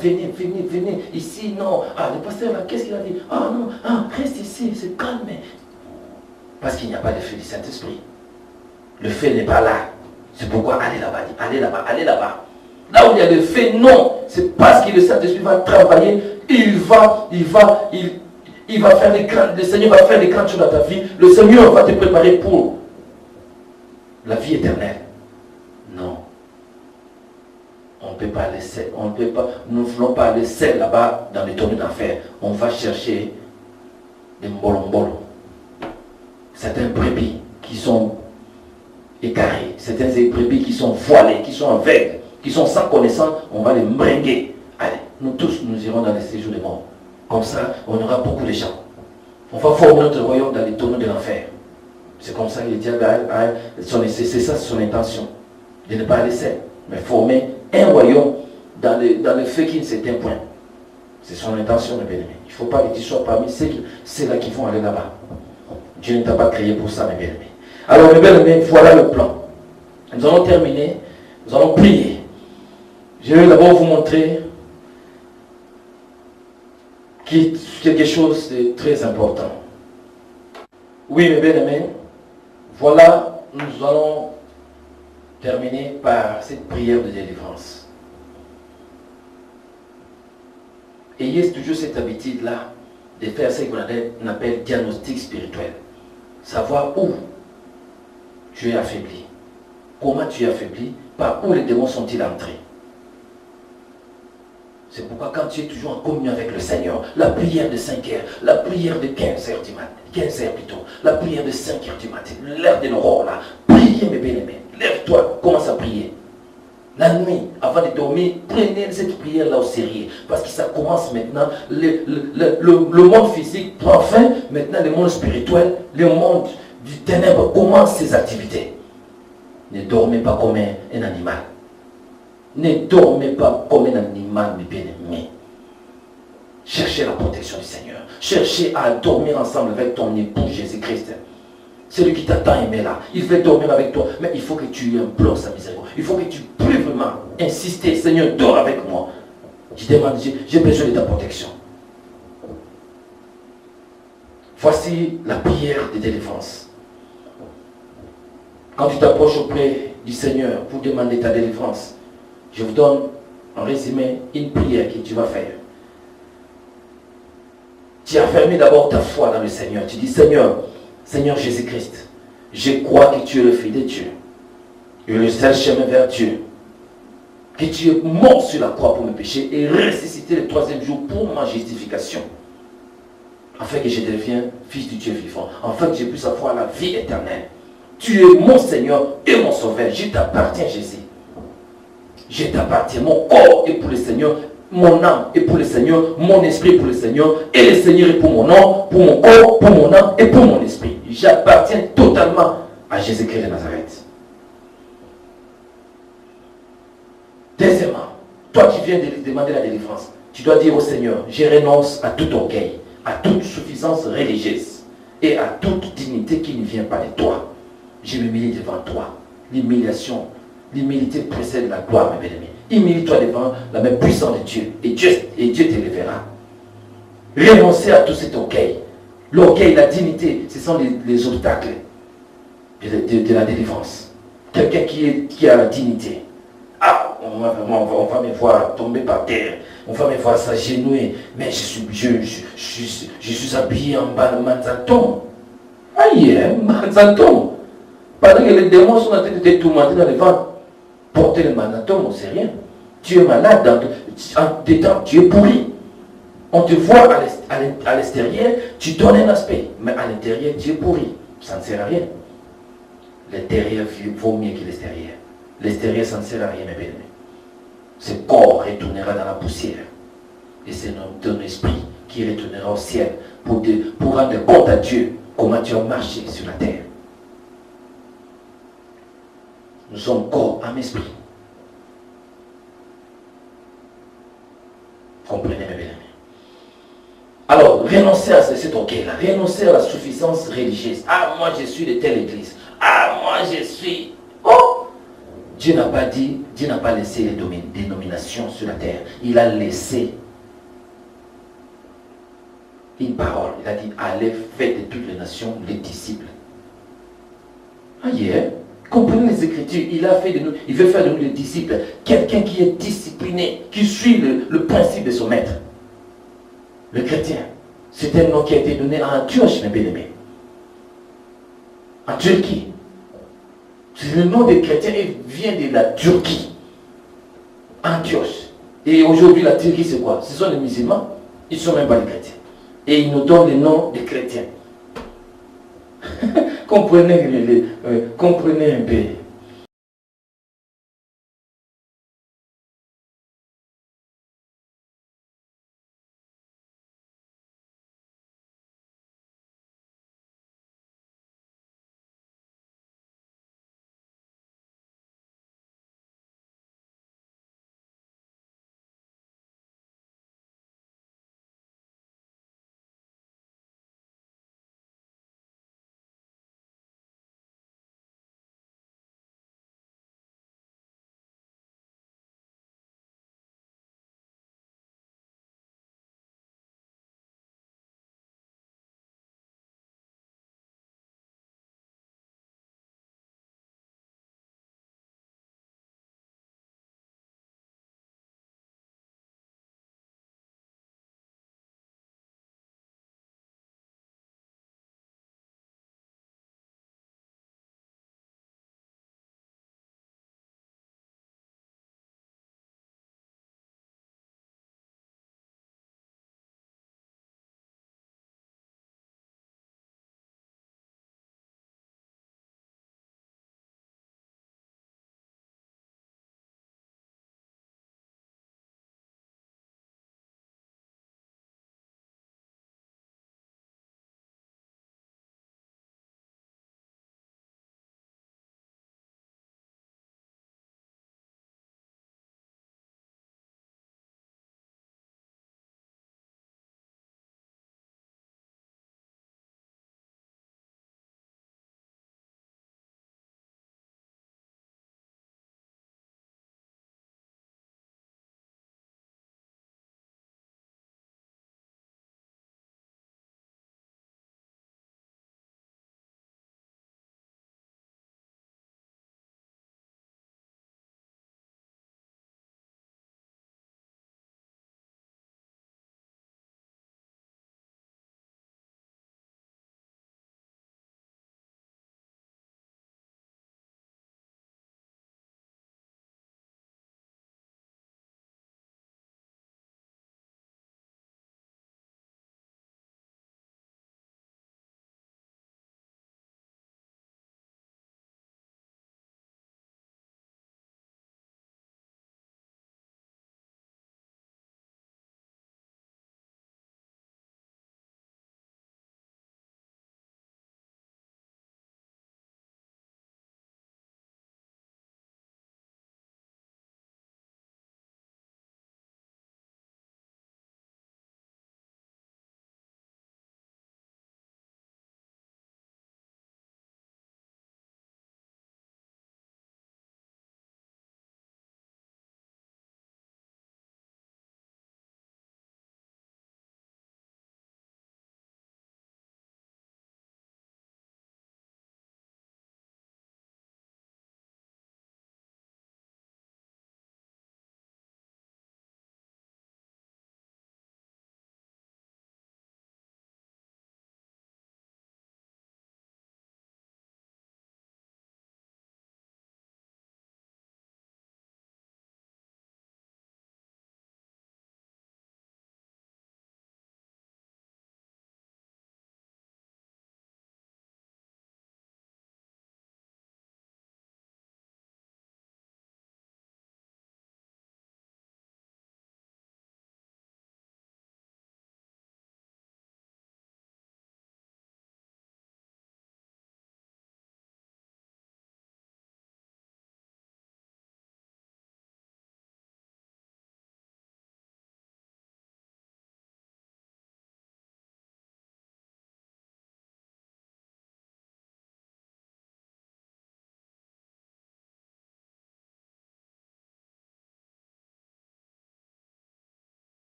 venez, venez, venez, ici, non. Ah, le pasteur là, qu'est-ce qu'il a dit? Ah non, ah, reste ici, c'est calme. Parce qu'il n'y a pas de feu du Saint-Esprit. Le feu n'est pas là. C'est pourquoi allez là-bas, allez là-bas, allez là-bas. Là où il y a le feu, non. C'est parce que le Saint-Esprit va travailler, il va faire des grandes, le Seigneur va faire des grandes choses dans ta vie. Le Seigneur va te préparer pour la vie éternelle. Non. On ne peut pas laisser, nous ne voulons pas laisser là-bas dans les tonneaux d'enfer. On va chercher des mbolombolo. Certains brebis qui sont égarés, certains brebis qui sont voilés, qui sont aveugles, qui sont sans connaissance, on va les bringuer. Allez, nous tous, nous irons dans les séjours des morts. Comme ça, on aura beaucoup de gens. On va former notre royaume dans les tonneaux de l'enfer. C'est comme ça que le diable c'est ça son intention. De ne pas laisser, mais former un royaume dans le feu qui ne s'éteint point. C'est son intention, mes bien-aimés. Il ne faut pas que tu sois parmi ceux-là qui vont aller là-bas. Dieu ne t'a pas créé pour ça, mes bien-aimés. Alors, mes bien-aimés, voilà le plan. Nous allons terminer. Nous allons prier. Je vais d'abord vous montrer quelque chose de très important. Oui, mes bien-aimés, voilà, nous allons terminer par cette prière de délivrance. Ayez toujours cette habitude-là de faire ce qu'on appelle diagnostic spirituel. Savoir où tu es affaibli, comment tu es affaibli, par où les démons sont-ils entrés. C'est pourquoi quand tu es toujours en communion avec le Seigneur, la prière de 5 heures, la prière de 15 heures du matin, 15 heures plutôt, la prière de 5 heures du matin, l'heure de l'aurore là, priez mes bien-aimés, lève-toi, commence à prier. La nuit, avant de dormir, prenez cette prière-là au sérieux, parce que ça commence maintenant, le monde physique prend fin, maintenant le monde spirituel, le monde du ténèbre commence ses activités. Ne dormez pas comme un animal. Ne dormez pas comme un animal, mes bien-aimés. Cherchez la protection du Seigneur. Cherchez à dormir ensemble avec ton époux Jésus-Christ. Celui qui t'a tant aimé là, il veut dormir avec toi. Mais il faut que tu implores sa miséricorde. Il faut que tu pries vraiment, insister. Seigneur, dors avec moi. Je demande, j'ai besoin de ta protection. Voici la prière de délivrance. Quand tu t'approches auprès du Seigneur pour demander ta délivrance, je vous donne en résumé une prière que tu vas faire. Tu affirmes d'abord ta foi dans le Seigneur. Tu dis, Seigneur Jésus-Christ, je crois que tu es le Fils de Dieu. Et le seul chemin vers Dieu. Que tu es mort sur la croix pour mes péchés et ressuscité le 3e jour pour ma justification. Afin que je devienne fils du Dieu vivant. Afin que je puisse avoir la vie éternelle. Tu es mon Seigneur et mon Sauveur. Je t'appartiens, Jésus. Je t'appartiens. Mon corps est pour le Seigneur. Mon âme est pour le Seigneur. Mon esprit est pour le Seigneur. Et le Seigneur est pour mon nom, pour mon corps, pour mon âme et pour mon esprit. J'appartiens totalement à Jésus-Christ de Nazareth. Deuxièmement, toi qui viens de demander la délivrance, tu dois dire au Seigneur, je renonce à tout orgueil, à toute suffisance religieuse et à toute dignité qui ne vient pas de toi. Je m'humilie devant toi. L'humilité précède la gloire, mes bien-aimés. Humilie-toi devant la main puissante de Dieu et Dieu t'élèvera. Renoncez à tout cet orgueil. L'orgueil, la dignité, ce sont les obstacles de la délivrance. Quelqu'un qui a la dignité. Ah, on va me voir tomber par terre. On va me voir s'agenouiller. Mais je suis habillé en bas de manzaton. Aïe, manzaton. Pendant que les démons sont en train de te tourmenter dans le ventre, porter le manzaton, on ne sait rien. Tu es malade, dedans, tu es pourri. On te voit à l'extérieur, tu donnes un aspect, mais à l'intérieur, tu es pourri. Ça ne sert à rien. L'intérieur vaut mieux que l'extérieur. L'extérieur, ça ne sert à rien, mes bien-aimés. Ce corps retournera dans la poussière. Et c'est ton esprit qui retournera au ciel pour rendre compte à Dieu comment tu as marché sur la terre. Nous sommes corps, âme, esprit. Comprenez, mes bien-aimés. Alors, renoncez à cet orgueil-là, renoncez à la suffisance religieuse. Ah, moi je suis de telle église. Ah, moi je suis. Oh, Dieu n'a pas dit, Dieu n'a pas laissé les dénominations sur la terre. Il a laissé une parole. Il a dit, allez, faites de toutes les nations les disciples. Aïe, comprenez les Écritures. Il veut faire de nous des disciples. Quelqu'un qui est discipliné, qui suit le principe de son maître. Le chrétien. C'est un nom qui a été donné à Antioche, mes bien-aimés. En Turquie. C'est le nom des chrétiens et vient de la Turquie. Antioche. Et aujourd'hui, la Turquie, c'est quoi? Ce sont les musulmans. Ils ne sont même pas des chrétiens. Et ils nous donnent le nom des chrétiens. Comprenez un peu.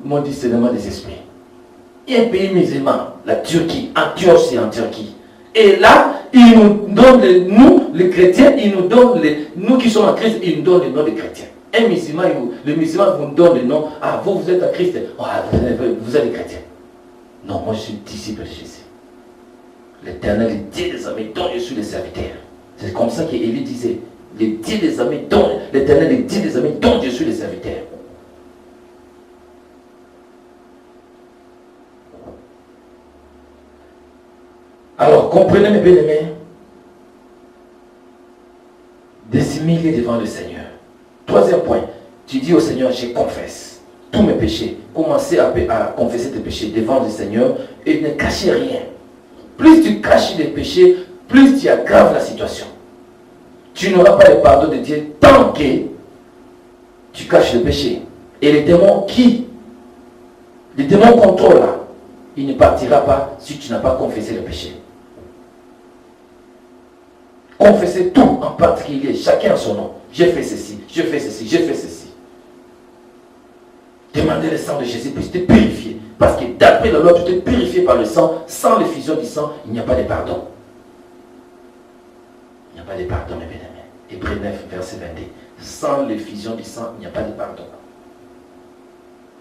mon discernement des esprits. Il y a un pays musulman, la Turquie, Antioche c'est en Turquie. Et là, il nous donne, nous, les chrétiens, il nous donne, nous qui sommes en Christ, il nous donne le nom de chrétiens. Un musulman, le musulman vous donne le nom, ah, vous êtes en Christ, ah, vous êtes chrétien. Non, moi je suis disciple de Jésus. L'Éternel, le Dieu des armées, dont je suis le serviteur. C'est comme ça qu'Élie disait, le Dieu des armées, dont l'Éternel, le Dieu des armées, dont je suis le serviteur. Alors, comprenez mes bien-aimés, d'humilier devant le Seigneur. Troisième point, tu dis au Seigneur, je confesse tous mes péchés. Commencez à confesser tes péchés devant le Seigneur et ne cachez rien. Plus tu caches les péchés, plus tu aggraves la situation. Tu n'auras pas le pardon de Dieu tant que tu caches le péché. Et les démons les démons contrôlent là. Il ne partira pas si tu n'as pas confessé le péché. Confessez tout en particulier, chacun a son nom. J'ai fait ceci, j'ai fait ceci, j'ai fait ceci. Demandez le sang de Jésus pour te purifier. Parce que d'après la loi, tu t'es purifié par le sang. Sans l'effusion du sang, il n'y a pas de pardon. Il n'y a pas de pardon, mes bien-aimés. Hébreux 9, verset 22. Sans l'effusion du sang, il n'y a pas de pardon.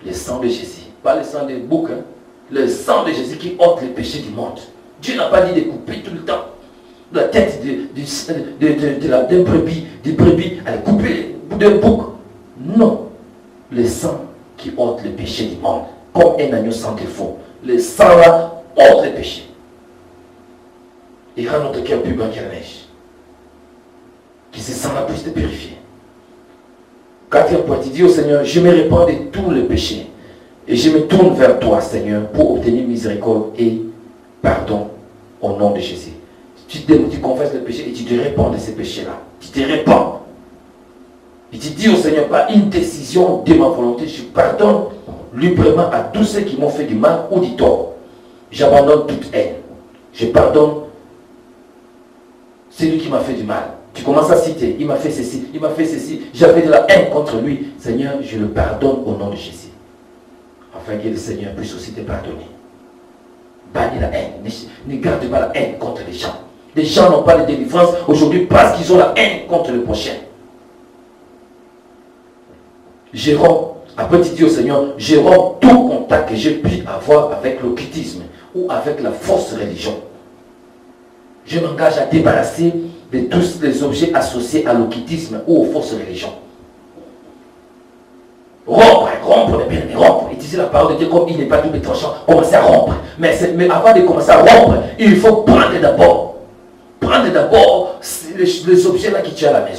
Le sang de Jésus, pas le sang des boucs, hein. Le sang de Jésus qui ôte les péchés du monde. Dieu n'a pas dit de couper tout le temps la tête d'un brebis, elle est coupée d'un bouc. Non. Le sang qui ôte le péché du monde, comme un agneau sans défaut. Le sang là ôte le péché. Il rend notre cœur plus blanc que la neige. Que ce sang là puisse te purifier. Quatrième point, il dit au Seigneur, je me répands de tous les péchés. Et je me tourne vers toi, Seigneur, pour obtenir miséricorde et pardon au nom de Jésus. Tu confesses le péché et tu te répands de ces péchés-là. Tu te répands. Et tu dis au Seigneur, par une décision de ma volonté, je pardonne librement à tous ceux qui m'ont fait du mal ou du tort. J'abandonne toute haine. Je pardonne celui qui m'a fait du mal. Tu commences à citer, il m'a fait ceci, il m'a fait ceci, j'avais de la haine contre lui. Seigneur, je le pardonne au nom de Jésus. Afin que le Seigneur puisse aussi te pardonner. Bannis la haine. Ne garde pas la haine contre les gens. Les gens n'ont pas de délivrance aujourd'hui parce qu'ils ont la haine contre le prochain. Je romps, après tu dis au Seigneur, je romps tout contact que j'ai pu avoir avec l'occultisme ou avec la fausse religion. Je m'engage à débarrasser de tous les objets associés à l'occultisme ou aux fausses religions. Rompre, mes bien-aimés, rompre. Utiliser la parole de Dieu comme il n'est pas double tranchant. Commencer à rompre. Mais avant de commencer à rompre, il faut prendre d'abord les objets là qui tuent à la maison.